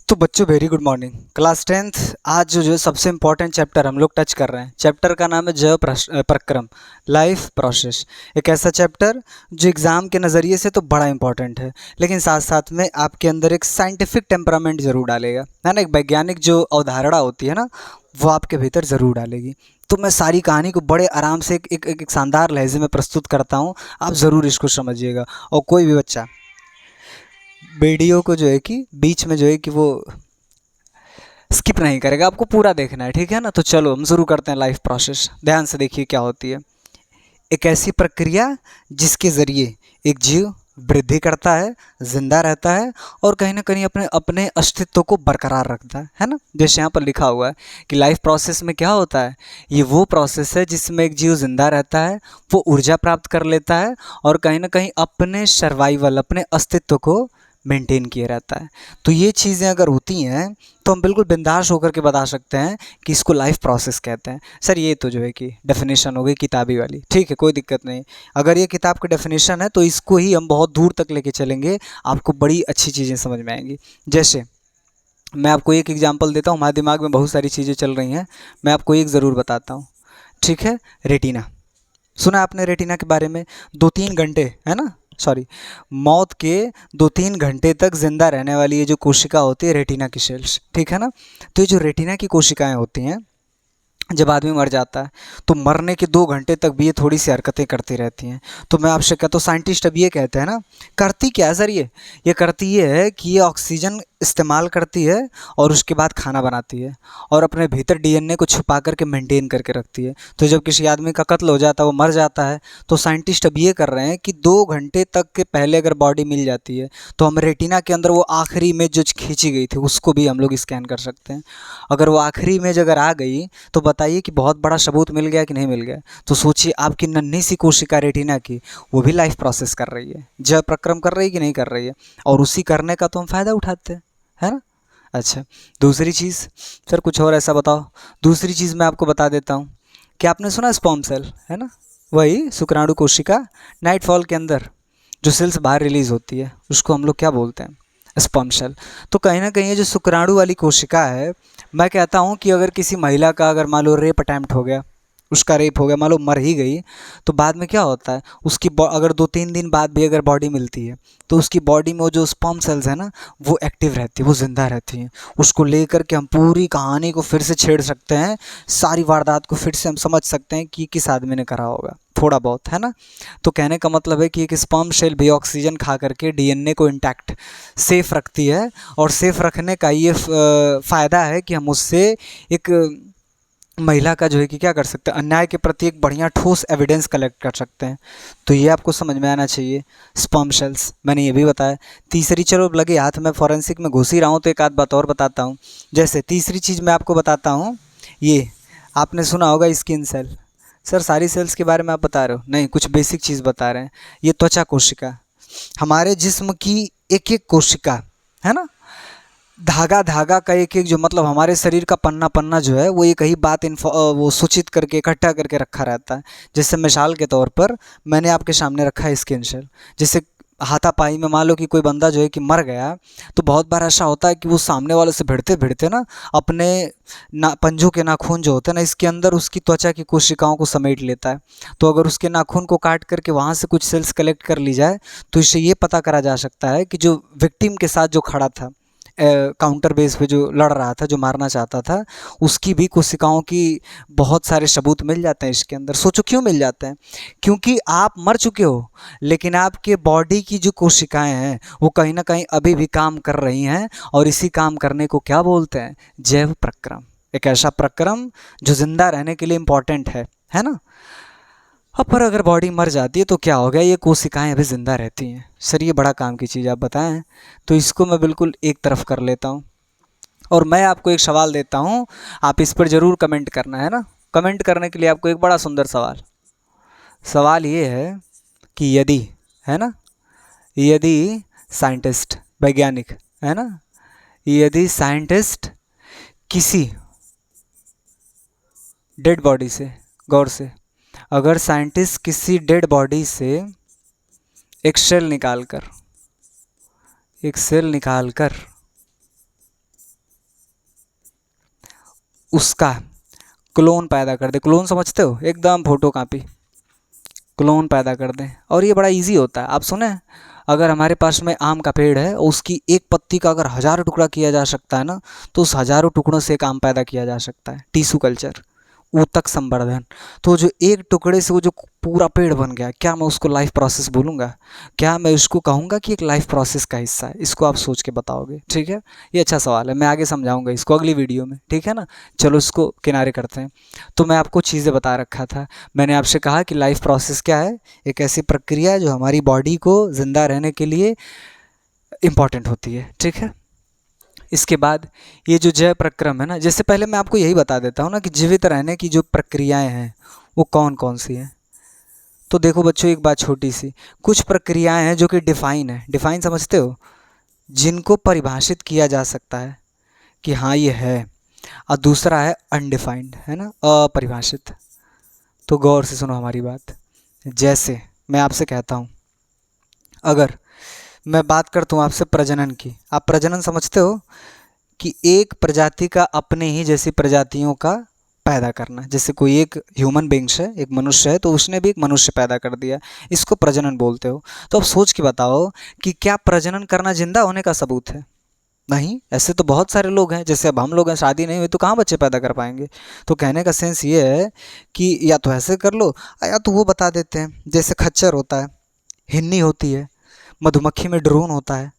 तो बच्चों very good morning. Class 10th आज जो है सबसे इम्पोर्टेंट चैप्टर हम लोग टच कर रहे हैं। चैप्टर का नाम है जैव प्रक्रम, लाइफ प्रोसेस। एक ऐसा चैप्टर जो एग्ज़ाम के नज़रिए से तो बड़ा इंपॉर्टेंट है, लेकिन साथ साथ में आपके अंदर एक साइंटिफिक टेम्परामेंट ज़रूर डालेगा, है ना। एक वैज्ञानिक जो अवधारणा होती है ना, वो आपके भीतर ज़रूर डालेगी। तो मैं सारी कहानी को बड़े आराम से एक शानदार लहजे में प्रस्तुत करता हूँ, आप ज़रूर इसको समझिएगा। और कोई भी बच्चा वीडियो को जो है कि बीच में जो है कि वो स्किप नहीं करेगा, आपको पूरा देखना है, ठीक है ना। तो चलो हम शुरू करते हैं लाइफ प्रोसेस। ध्यान से देखिए क्या होती है। एक ऐसी प्रक्रिया जिसके ज़रिए एक जीव वृद्धि करता है, जिंदा रहता है और कहीं ना कहीं अपने अपने अस्तित्व को बरकरार रखता है ना। जैसे यहाँ पर लिखा हुआ है कि लाइफ प्रोसेस में क्या होता है, ये वो प्रोसेस है जिसमें एक जीव जिंदा रहता है, वो ऊर्जा प्राप्त कर लेता है और कहीं ना कहीं अपने सर्वाइवल, अपने अस्तित्व को मेंटेन किए रहता है। तो ये चीज़ें अगर होती हैं तो हम बिल्कुल बिंदास होकर के बता सकते हैं कि इसको लाइफ प्रोसेस कहते हैं। सर ये तो जो है कि डेफिनेशन हो गई किताबी वाली, ठीक है, कोई दिक्कत नहीं। अगर ये किताब की डेफिनेशन है तो इसको ही हम बहुत दूर तक लेके चलेंगे, आपको बड़ी अच्छी चीज़ें समझ में आएंगी। जैसे मैं आपको एक एग्जांपल देता हूँ, हमारे दिमाग में बहुत सारी चीज़ें चल रही हैं, मैं आपको एक ज़रूर बताता हूँ, ठीक है। रेटिना, सुना आपने रेटिना के बारे में? 2-3 घंटे, है ना, सॉरी, मौत के 2-3 घंटे तक जिंदा रहने वाली ये जो कोशिका होती है रेटिना की सेल्स, ठीक है ना। तो ये जो रेटिना की कोशिकाएं होती हैं, जब आदमी मर जाता है तो मरने के 2 घंटे तक भी ये थोड़ी सी हरकतें करती रहती हैं। तो मैं आपसे कहता हूँ, साइंटिस्ट अब ये कहते हैं ना, करती क्या है सर ये करती ये है कि ये ऑक्सीजन इस्तेमाल करती है और उसके बाद खाना बनाती है और अपने भीतर डीएनए को छुपा करके मेंटेन करके रखती है। तो जब किसी आदमी का कत्ल हो जाता है, वो मर जाता है, तो साइंटिस्ट अब ये कर रहे हैं कि 2 घंटे तक के पहले अगर बॉडी मिल जाती है तो हम रेटिना के अंदर वो आखिरी इमेज जो खींची गई थी उसको भी हम लोग स्कैन कर सकते हैं। अगर वो आखिरी इमेज अगर आ गई तो बताइए कि बहुत बड़ा सबूत मिल गया कि नहीं मिल गया। तो सोचिए आपकी नन्ही सी कोशिका रेटिना की, वो भी लाइफ प्रोसेस कर रही है, जैव प्रक्रम कर रही है कि नहीं कर रही है, और उसी करने का तो हम फ़ायदा उठाते हैं, है ना। अच्छा, दूसरी चीज़, सर कुछ और ऐसा बताओ। दूसरी चीज़ मैं आपको बता देता हूँ कि आपने सुना स्पर्म सेल, है ना, वही शुक्राणु कोशिका, नाइटफॉल के अंदर जो सेल्स बाहर रिलीज होती है उसको हम लोग क्या बोलते हैं, स्पर्म सेल। तो कहीं ना कहीं ये जो शुक्राणु वाली कोशिका है, मैं कहता हूँ कि अगर किसी महिला का अगर मान लो रेप अटैम्प्ट हो गया, उसका रेप हो गया, मान लो मर ही गई, तो बाद में क्या होता है, उसकी अगर 2-3 दिन बाद भी अगर बॉडी मिलती है तो उसकी बॉडी में वो जो स्पर्म सेल्स है ना, वो एक्टिव रहती है, वो ज़िंदा रहती हैं। उसको लेकर के हम पूरी कहानी को फिर से छेड़ सकते हैं, सारी वारदात को फिर से हम समझ सकते हैं कि किस आदमी ने करा होगा, थोड़ा बहुत, है ना। तो कहने का मतलब है कि एक स्पर्म सेल भी ऑक्सीजन खा करके डीएनए को इंटैक्ट सेफ रखती है, और सेफ रखने का ये फ़ायदा है कि हम उससे एक महिला का जो है कि क्या कर सकते हैं, अन्याय के प्रति एक बढ़िया ठोस एविडेंस कलेक्ट कर सकते हैं। तो ये आपको समझ में आना चाहिए, स्पर्म सेल्स मैंने ये भी बताया। तीसरी, चलो लगे हाथ में फॉरेंसिक में घुस ही रहा हूँ तो एक आध बात और बताता हूँ। जैसे तीसरी चीज़ मैं आपको बताता हूँ, ये आपने सुना होगा स्किन सेल। सर सारी सेल्स के बारे में आप बता रहे हो? नहीं, कुछ बेसिक चीज़ बता रहे हैं। ये त्वचा कोशिका, हमारे जिस्म की एक एक कोशिका, है ना, धागा धागा का एक एक जो मतलब हमारे शरीर का पन्ना पन्ना जो है वो एक ही बात वो सूचित करके इकट्ठा करके रखा रहता है। जैसे मिसाल के तौर पर मैंने आपके सामने रखा है स्किन सेल। जैसे हाथापाई में मान लो कि कोई बंदा जो है कि मर गया, तो बहुत बार ऐसा होता है कि वो सामने वाले से भिड़ते भिड़ते ना अपने पंजों के नाखून जो होते हैं ना, इसके अंदर उसकी त्वचा की कोशिकाओं को समेट लेता है। तो अगर उसके नाखून को काट करके वहाँ से कुछ सेल्स कलेक्ट कर ली जाए तो इससे ये पता करा जा सकता है कि जो विक्टिम के साथ जो खड़ा था, काउंटर बेस पे जो लड़ रहा था, जो मारना चाहता था, उसकी भी कोशिकाओं की बहुत सारे सबूत मिल जाते हैं इसके अंदर। सोचो क्यों मिल जाते हैं? क्योंकि आप मर चुके हो, लेकिन आपके बॉडी की जो कोशिकाएं हैं वो कहीं ना कहीं अभी भी काम कर रही हैं, और इसी काम करने को क्या बोलते हैं, जैव प्रक्रम। एक ऐसा प्रक्रम जो जिंदा रहने के लिए इम्पॉर्टेंट है ना। अब पर अगर बॉडी मर जाती है तो क्या हो गया, ये कोशिकाएं अभी ज़िंदा रहती हैं। सर ये बड़ा काम की चीज़ आप बताएं, तो इसको मैं बिल्कुल एक तरफ कर लेता हूँ और मैं आपको एक सवाल देता हूँ, आप इस पर ज़रूर कमेंट करना, है ना। कमेंट करने के लिए आपको एक बड़ा सुंदर सवाल, सवाल ये है कि यदि, है ना, यदि साइंटिस्ट, वैज्ञानिक, है ना, यदि साइंटिस्ट किसी डेड बॉडी से, गौर से, अगर साइंटिस्ट किसी डेड बॉडी से एक सेल निकाल कर उसका क्लोन पैदा कर दे। क्लोन समझते हो, एकदम फोटो कॉपी, क्लोन पैदा कर दें। और ये बड़ा इजी होता है। आप सुने, अगर हमारे पास में आम का पेड़ है और उसकी एक पत्ती का अगर हज़ारों टुकड़ा किया जा सकता है ना, तो उस हज़ारों टुकड़ों से एक आम पैदा किया जा सकता है। टिश्यू कल्चर, ऊतक संवर्धन। तो जो एक टुकड़े से वो जो पूरा पेड़ बन गया, क्या मैं उसको लाइफ प्रोसेस बोलूँगा? क्या मैं उसको कहूँगा कि एक लाइफ प्रोसेस का हिस्सा है? इसको आप सोच के बताओगे, ठीक है। ये अच्छा सवाल है, मैं आगे समझाऊंगा इसको अगली वीडियो में, ठीक है ना। चलो इसको किनारे करते हैं। तो मैं आपको चीज़ें बता रखा था। मैंने आपसे कहा कि लाइफ प्रोसेस क्या है? एक ऐसी प्रक्रिया है जो हमारी बॉडी को ज़िंदा रहने के लिए इम्पॉर्टेंट होती है, ठीक है। इसके बाद ये जो जय प्रक्रम है ना, जैसे पहले मैं आपको यही बता देता हूँ ना कि जीवित रहने की जो प्रक्रियाएं हैं वो कौन कौन सी हैं। तो देखो बच्चों, एक बात छोटी सी, कुछ प्रक्रियाएं हैं जो कि डिफाइन है। डिफाइन समझते हो? जिनको परिभाषित किया जा सकता है कि हाँ ये है। और दूसरा है अनडिफाइंड, है ना, अपरिभाषित। तो गौर से सुनो हमारी बात। जैसे मैं आपसे कहता हूँ, अगर मैं बात करता हूँ आपसे प्रजनन की, आप प्रजनन समझते हो कि एक प्रजाति का अपने ही जैसी प्रजातियों का पैदा करना। जैसे कोई एक ह्यूमन बींग्स है, एक मनुष्य है, तो उसने भी एक मनुष्य पैदा कर दिया, इसको प्रजनन बोलते हो। तो अब सोच के बताओ कि क्या प्रजनन करना जिंदा होने का सबूत है? नहीं। ऐसे तो बहुत सारे लोग हैं, जैसे अब हम लोग हैं, शादी नहीं हुई तो कहाँ बच्चे पैदा कर पाएंगे। तो कहने का सेंस ये है कि या तो ऐसे कर लो या तो वो बता देते हैं, जैसे खच्चर होता है, हिन्नी होती है, मधुमक्खी में ड्रोन होता है,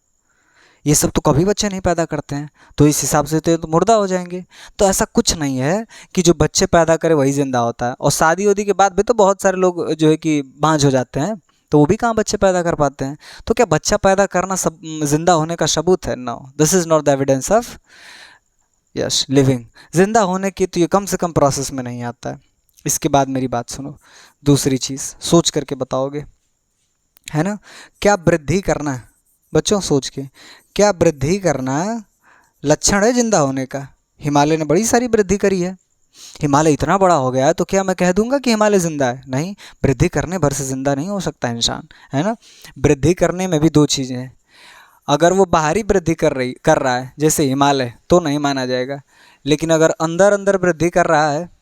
ये सब तो कभी बच्चे नहीं पैदा करते हैं। तो इस हिसाब से तो मुर्दा हो जाएंगे। तो ऐसा कुछ नहीं है कि जो बच्चे पैदा करे वही जिंदा होता है। और शादी वादी के बाद भी तो बहुत सारे लोग जो है कि बांझ हो जाते हैं, तो वो भी कहाँ बच्चे पैदा कर पाते हैं। तो क्या बच्चा पैदा करना सब जिंदा होने का सबूत है? No, this is not the evidence of yes living. जिंदा होने की तो ये कम से कम प्रोसेस में नहीं आता है। इसके बाद मेरी बात सुनो, दूसरी चीज़ सोच करके बताओगे, है ना। क्या वृद्धि करना, बच्चों सोच के, क्या वृद्धि करना लक्षण है जिंदा होने का? हिमालय ने बड़ी सारी वृद्धि करी है, हिमालय इतना बड़ा हो गया है, तो क्या मैं कह दूंगा कि हिमालय जिंदा है? नहीं। वृद्धि करने भर से जिंदा नहीं हो सकता इंसान, है ना। वृद्धि करने में भी दो चीज़ें हैं। अगर वो बाहरी वृद्धि कर रहा है जैसे हिमालय, तो नहीं माना जाएगा। लेकिन अगर अंदर अंदर वृद्धि कर रहा है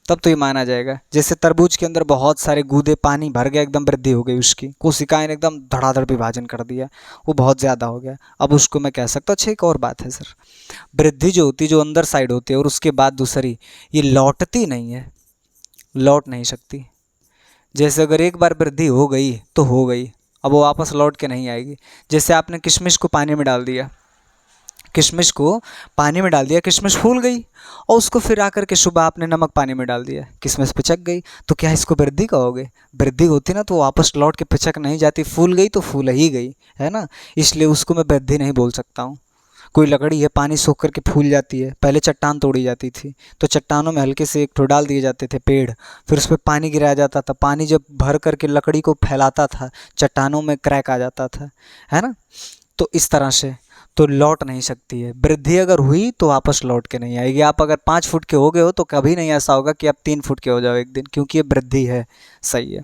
तब तो ये माना जाएगा। जैसे तरबूज के अंदर बहुत सारे गूदे पानी भर गया, एकदम वृद्धि हो गई उसकी, कोशिकाएं ने एकदम धड़ाधड़ विभाजन कर दिया, वो बहुत ज़्यादा हो गया, अब उसको मैं कह सकता हूँ। अच्छा, एक और बात है सर, वृद्धि जो होती है जो अंदर साइड होती है और उसके बाद दूसरी, ये लौटती नहीं है, लौट नहीं सकती। जैसे अगर एक बार वृद्धि हो गई तो हो गई, अब वो वापस लौट के नहीं आएगी। जैसे आपने किशमिश को पानी में डाल दिया, किशमिश को पानी में डाल दिया, किशमिश फूल गई, और उसको फिर आकर के सुबह आपने नमक पानी में डाल दिया, किशमिश पिचक गई। तो क्या इसको वृद्धि कहोगे? वृद्धि होती ना तो वापस लौट के पिचक नहीं जाती, फूल गई तो फूल ही गई, है ना। इसलिए उसको मैं वृद्धि नहीं बोल सकता हूँ। कोई लकड़ी है, पानी सोख करके फूल जाती है। पहले चट्टान तोड़ी जाती थी तो चट्टानों में हल्के से एक ठो डाल दिए जाते थे पेड़, फिर उस पर पानी गिराया जाता था, पानी जब भर करके लकड़ी को फैलाता था, चट्टानों में क्रैक आ जाता था, है ना। तो इस तरह से तो लौट नहीं सकती है। वृद्धि अगर हुई तो वापस लौट के नहीं आएगी। आप अगर 5 फुट के हो गए हो तो कभी नहीं ऐसा होगा कि आप 3 फुट के हो जाओ एक दिन, क्योंकि ये वृद्धि है, सही है।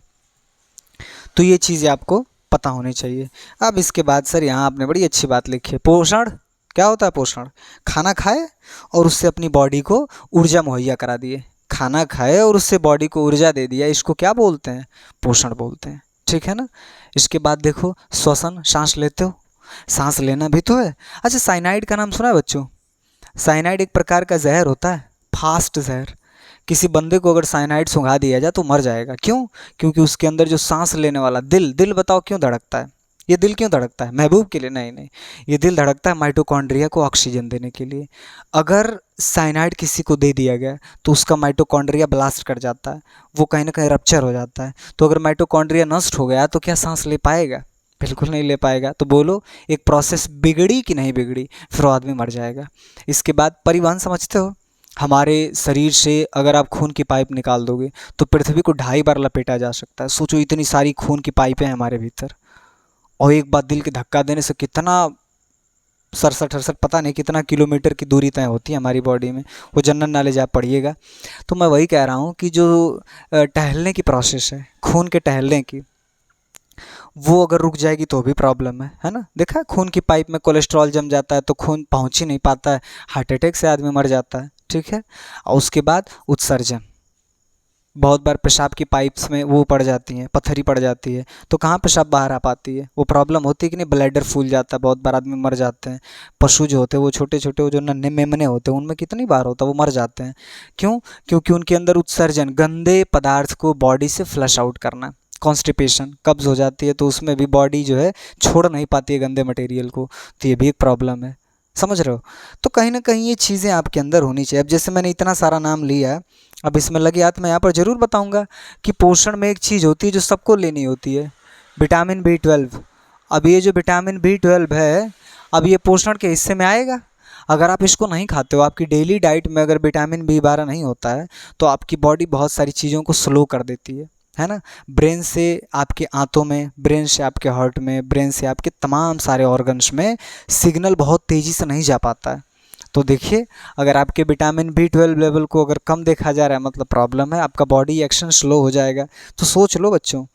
तो ये चीज़ें आपको पता होनी चाहिए। अब इसके बाद सर यहाँ आपने बड़ी अच्छी बात लिखी है, पोषण। क्या होता है पोषण? खाना खाए और उससे अपनी बॉडी को ऊर्जा मुहैया करा दिए, खाना खाए और उससे बॉडी को ऊर्जा दे दिया, इसको क्या बोलते हैं? पोषण बोलते हैं, ठीक है ना। इसके बाद देखो श्वसन, सांस लेते हो, सांस लेना भी तो है। अच्छा, साइनाइड का नाम सुना है बच्चों? साइनाइड एक प्रकार का जहर होता है, फास्ट जहर। किसी बंदे को अगर साइनाइड सुंघा दिया जाए तो मर जाएगा। क्यों? क्योंकि उसके अंदर जो सांस लेने वाला दिल बताओ क्यों धड़कता है? ये दिल क्यों धड़कता है? महबूब के लिए? नहीं नहीं, ये दिल धड़कता है माइटोकॉन्ड्रिया को ऑक्सीजन देने के लिए। अगर साइनाइड किसी को दे दिया गया तो उसका माइटोकॉन्ड्रिया ब्लास्ट कर जाता है, वो कहीं ना कहीं रप्चर हो जाता है। तो अगर माइटोकॉन्ड्रिया नष्ट हो गया तो क्या सांस ले पाएगा? बिल्कुल नहीं ले पाएगा। तो बोलो, एक प्रोसेस बिगड़ी कि नहीं बिगड़ी? फिर वो आदमी मर जाएगा। इसके बाद परिवहन समझते हो? हमारे शरीर से अगर आप खून की पाइप निकाल दोगे तो पृथ्वी को 2.5 बार लपेटा जा सकता है। सोचो, इतनी सारी खून की पाइपें हैं हमारे भीतर, और एक बार दिल के धक्का देने से कितना 67-68 पता नहीं कितना किलोमीटर की दूरी तय होती है हमारी बॉडी में। वो जनरल नॉलेज आप पढ़िएगा। तो मैं वही कह रहा हूँ कि जो टहलने की प्रोसेस है, खून के टहलने की, वो अगर रुक जाएगी तो भी प्रॉब्लम है ना। देखा है खून की पाइप में कोलेस्ट्रॉल जम जाता है तो खून पहुंच ही नहीं पाता है, हार्ट अटैक से आदमी मर जाता है, ठीक है। और उसके बाद उत्सर्जन, बहुत बार पेशाब की पाइप्स में वो पड़ जाती हैं, पत्थरी पड़ जाती है, तो कहाँ पेशाब बाहर आ पाती है, वो प्रॉब्लम होती है कि नहीं, ब्लैडर फूल जाता है, बहुत बार आदमी मर जाते हैं। पशु जो होते हैं वो छोटे छोटे, वो जो नन्हे मेमने होते हैं उनमें कितनी बार होता है वो मर जाते हैं। क्यों? क्योंकि उनके अंदर उत्सर्जन, गंदे पदार्थ को बॉडी से फ्लश आउट करना। कॉन्स्टिपेशन, कब्ज हो जाती है तो उसमें भी बॉडी जो है छोड़ नहीं पाती है गंदे मटेरियल को, तो ये भी एक प्रॉब्लम है। समझ रहे हो? तो कहीं ना कहीं ये चीज़ें आपके अंदर होनी चाहिए। अब जैसे मैंने इतना सारा नाम लिया, अब इसमें लगे हाथ मैं यहाँ पर ज़रूर बताऊंगा कि पोषण में एक चीज़ होती है जो सबको लेनी होती है, विटामिन B12। अब ये जो विटामिन B12 है, अब ये पोषण के हिस्से में आएगा। अगर आप इसको नहीं खाते हो, आपकी डेली डाइट में अगर विटामिन B12 नहीं होता है, तो आपकी बॉडी बहुत सारी चीज़ों को स्लो कर देती है ना। ब्रेन से आपके आंतों में, ब्रेन से आपके हार्ट में, ब्रेन से आपके तमाम सारे ऑर्गन्स में सिग्नल बहुत तेज़ी से नहीं जा पाता है। तो देखिए, अगर आपके विटामिन B12 लेवल को अगर कम देखा जा रहा है, मतलब प्रॉब्लम है, आपका बॉडी एक्शन स्लो हो जाएगा। तो सोच लो बच्चों,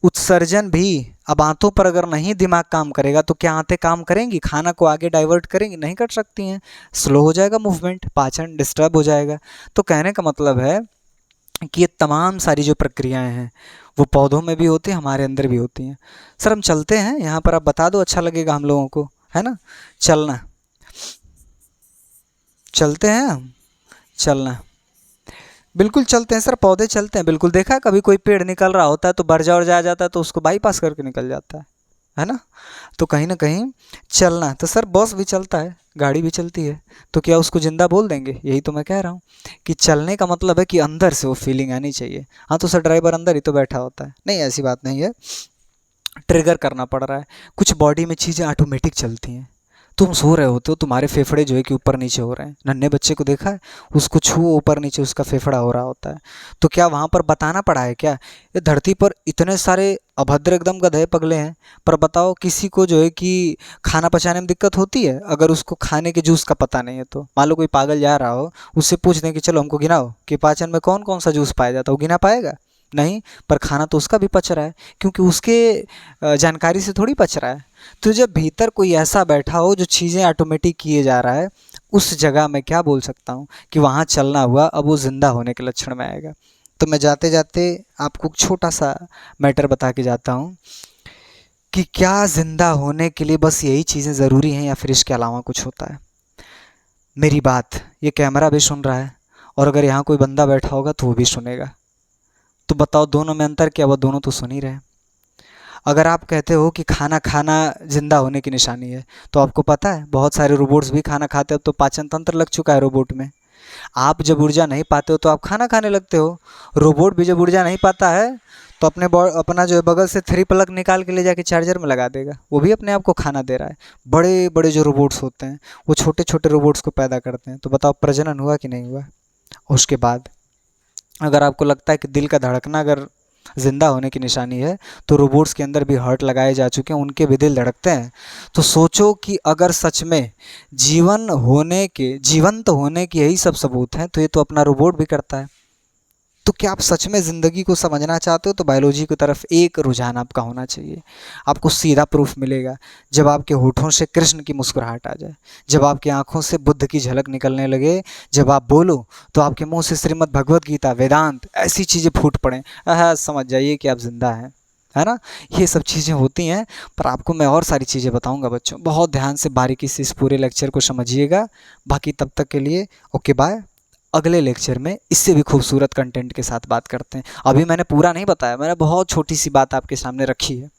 उत्सर्जन भी, अब आंतों पर अगर नहीं दिमाग काम करेगा तो क्या आंतें काम करेंगी, खाना को आगे डाइवर्ट करेंगी? नहीं कर सकती हैं। स्लो हो जाएगा मूवमेंट, पाचन डिस्टर्ब हो जाएगा। तो कहने का मतलब है कि ये तमाम सारी जो प्रक्रियाएं हैं वो पौधों में भी होती हैं, हमारे अंदर भी होती हैं। सर हम चलते हैं यहाँ पर, आप बता दो, अच्छा लगेगा हम लोगों को, है ना। चलना, चलते हैं हम, चलना, बिल्कुल चलते हैं सर, पौधे चलते हैं। बिल्कुल देखा है कभी कोई पेड़ निकल रहा होता है तो बरजा और जा जाता है तो उसको बाईपास करके निकल जाता है ना। तो कहीं ना कहीं चलना, तो सर बस भी चलता है, गाड़ी भी चलती है, तो क्या उसको जिंदा बोल देंगे? यही तो मैं कह रहा हूँ कि चलने का मतलब है कि अंदर से वो फीलिंग आनी चाहिए। हाँ तो सर ड्राइवर अंदर ही तो बैठा होता है, नहीं ऐसी बात नहीं है, ट्रिगर करना पड़ रहा है। कुछ बॉडी में चीज़ें ऑटोमेटिक चलती हैं। तुम सो रहे होते हो, तुम्हारे फेफड़े जो है कि ऊपर नीचे हो रहे हैं। नन्हे बच्चे को देखा है, उसको छुओ, ऊपर नीचे उसका फेफड़ा हो रहा होता है। तो क्या वहाँ पर बताना पड़ा है क्या? ये धरती पर इतने सारे अभद्र एकदम गधे पगले हैं, पर बताओ किसी को जो है कि खाना पचाने में दिक्कत होती है? अगर उसको खाने के जूस का पता नहीं है तो मान लो कोई पागल जा रहा हो, उससे पूछ दें कि चलो हमको गिनाओ कि पाचन में कौन कौन सा जूस पाया जाता है, वो गिना पाएगा? नहीं। पर खाना तो उसका भी पच रहा है, क्योंकि उसके जानकारी से थोड़ी पच रहा है। तो जब भीतर कोई ऐसा बैठा हो जो चीज़ें ऑटोमेटिक किए जा रहा है, उस जगह मैं क्या बोल सकता हूँ कि वहाँ चलना हुआ, अब वो ज़िंदा होने के लक्षण में आएगा। तो मैं जाते जाते आपको छोटा सा मैटर बता के जाता हूँ कि क्या ज़िंदा होने के लिए बस यही चीज़ें ज़रूरी हैं या फिर इसके अलावा कुछ होता है? मेरी बात ये कैमरा भी सुन रहा है, और अगर यहाँ कोई बंदा बैठा होगा तो वो भी सुनेगा। तो बताओ दोनों में अंतर क्या? वो दोनों तो सुन ही रहे हैं। अगर आप कहते हो कि खाना खाना जिंदा होने की निशानी है, तो आपको पता है बहुत सारे रोबोट्स भी खाना खाते हैं, तो पाचन तंत्र लग चुका है रोबोट में। आप जब ऊर्जा नहीं पाते हो तो आप खाना खाने लगते हो। रोबोट भी जब ऊर्जा नहीं पाता है तो अपना जो है बगल से 3 प्लग निकाल के ले जाके चार्जर में लगा देगा, वो भी अपने आप को खाना दे रहा है। बड़े बड़े जो रोबोट्स होते हैं वो छोटे छोटे रोबोट्स को पैदा करते हैं। तो बताओ प्रजनन हुआ कि नहीं हुआ? उसके बाद अगर आपको लगता है कि दिल का धड़कना अगर ज़िंदा होने की निशानी है, तो रोबोट्स के अंदर भी हार्ट लगाए जा चुके हैं, उनके भी दिल धड़कते हैं। तो सोचो कि अगर सच में जीवंत होने के यही सब सबूत हैं, तो ये तो अपना रोबोट भी करता है। तो क्या आप सच में ज़िंदगी को समझना चाहते हो, तो बायोलॉजी की तरफ एक रुझान आपका होना चाहिए। आपको सीधा प्रूफ मिलेगा जब आपके होठों से कृष्ण की मुस्कुराहट आ जाए, जब आपकी आंखों से बुद्ध की झलक निकलने लगे, जब आप बोलो तो आपके मुंह से श्रीमद् भगवत गीता, वेदांत, ऐसी चीज़ें फूट पड़ें, समझ जाइए कि आप जिंदा हैं, है ना। ये सब चीज़ें होती हैं। पर आपको मैं और सारी चीज़ें बताऊंगा बच्चों, बहुत ध्यान से बारीकी से इस पूरे लेक्चर को समझिएगा। बाकी तब तक के लिए ओके बाय। अगले लेक्चर में इससे भी खूबसूरत कंटेंट के साथ बात करते हैं। अभी मैंने पूरा नहीं बताया, मैंने बहुत छोटी सी बात आपके सामने रखी है।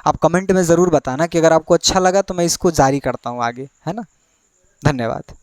आप कमेंट में ज़रूर बताना कि अगर आपको अच्छा लगा तो मैं इसको जारी करता हूँ आगे, है ना। धन्यवाद।